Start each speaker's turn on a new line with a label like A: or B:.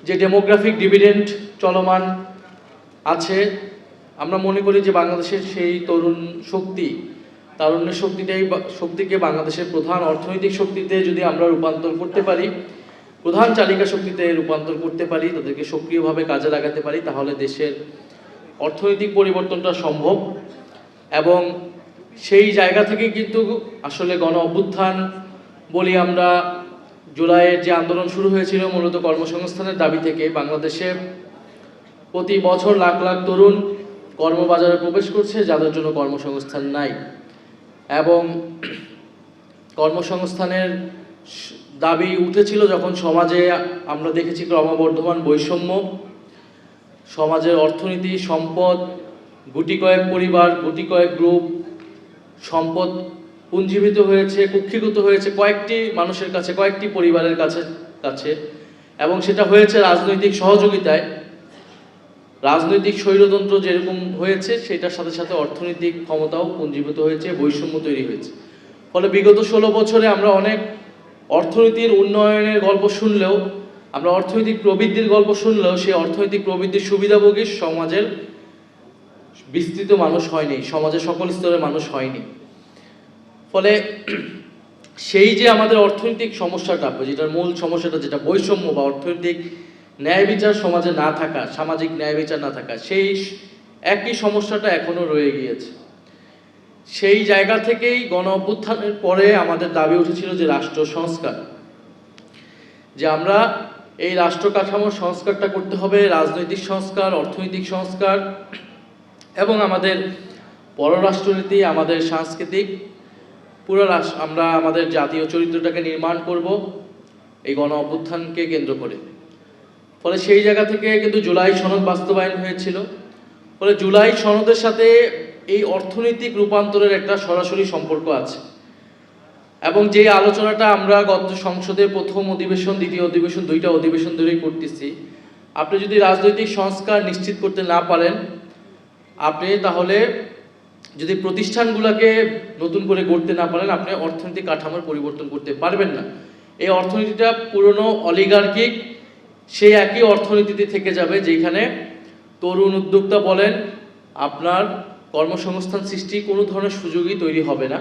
A: যে demographic dividend চলমান আছে, আমরা মনে করি যে বাংলাদেশের সেই তরুণ শক্তি, তারুণ্যের শক্তিকে বাংলাদেশের প্রধান অর্থনৈতিক শক্তিতে যদি আমরা রূপান্তর করতে পারি, প্রধান চালিকা শক্তিতে রূপান্তর করতে পারি, তাদেরকে সক্রিয়ভাবে কাজে লাগাতে পারি, তাহলে দেশের অর্থনৈতিক পরিবর্তনটা সম্ভব। এবং সেই জায়গা থেকে কিন্তু আসলে গণ অভ্যুত্থান বলি আমরা, জুলাইয়ের যে আন্দোলন শুরু হয়েছিল মূলত কর্মসংস্থানের দাবি থেকে, বাংলাদেশে প্রতি বছর লাখ লাখ তরুণ কর্মবাজারে প্রবেশ করছে যাদের জন্য কর্মসংস্থান নাই। এবং কর্মসংস্থানের দাবি উঠেছিল যখন সমাজে আমরা দেখেছি ক্রমবর্ধমান বৈষম্য, সমাজের অর্থনীতি, সম্পদ, গুটি কয়েক পরিবার, গুটি কয়েক গ্রুপ, সম্পদ পুঞ্জীভূত হয়েছে, কুক্ষিগত হয়েছে কয়েকটি মানুষের কাছে, কয়েকটি পরিবারের কাছে এবং সেটা হয়েছে রাজনৈতিক সহযোগিতায়। রাজনৈতিক স্বৈরতন্ত্র যেরকম হয়েছে সেটার সাথে সাথে অর্থনৈতিক ক্ষমতাও পুঞ্জীভূত হয়েছে, বৈষম্য তৈরি হয়েছে। ফলে বিগত 16 বছরে আমরা অনেক অর্থনীতির উন্নয়নের গল্প শুনলেও, আমরা অর্থনৈতিক প্রবৃদ্ধির গল্প শুনলেও সেই অর্থনৈতিক প্রবৃদ্ধির সুবিধাভোগী সমাজের বিস্তৃত মানুষ হয়নি, সমাজের সকল স্তরের মানুষ হয়নি। ফলে সেই যে আমাদের অর্থনৈতিক সমস্যাটা, যেটার মূল সমস্যাটা যেটা বৈষম্য বা অর্থনৈতিক ন্যায় বিচার সমাজে না থাকা, সামাজিক ন্যায় বিচার না থাকা, সেই একই সমস্যাটা এখনো রয়ে গিয়েছে। সেই জায়গা থেকেই গণ অভ্যুত্থানের পরে আমাদের দাবি উঠেছিল যে রাষ্ট্র সংস্কার, যে আমরা এই রাষ্ট্র কাঠামোর সংস্কারটা করতে হবে, রাজনৈতিক সংস্কার, অর্থনৈতিক সংস্কার এবং আমাদের পররাষ্ট্রনীতি, আমাদের সাংস্কৃতিক পুরো আমরা আমাদের জাতীয় চরিত্রটাকে নির্মাণ করব এই গণ অভ্যুত্থানকে কেন্দ্র করে। ফলে সেই জায়গা থেকে কিন্তু জুলাই সনদ বাস্তবায়ন হয়েছিল। ফলে জুলাই সনদের সাথে এই অর্থনৈতিক রূপান্তরের একটা সরাসরি সম্পর্ক আছে। এবং যে আলোচনাটা আমরা গত সংসদের প্রথম অধিবেশন, দ্বিতীয় অধিবেশন, 2টা অধিবেশন ধরেই করতেছি, আপনি যদি রাজনৈতিক সংস্কার নিশ্চিত করতে না পারেন, আপনি তাহলে যদি প্রতিষ্ঠানগুলোকে নতুন করে গড়তে না পারেন, আপনি অর্থনৈতিক কাঠামোর পরিবর্তন করতে পারবেন না। এই অর্থনীতিটা পুরনো অলিগার্কিক সেই একই অর্থনীতিতে থেকে যাবে, যেখানে তরুণ উদ্যোক্তা বলেন আপনার কর্মসংস্থান সৃষ্টি কোনো ধরনের সুযোগই তৈরি হবে না।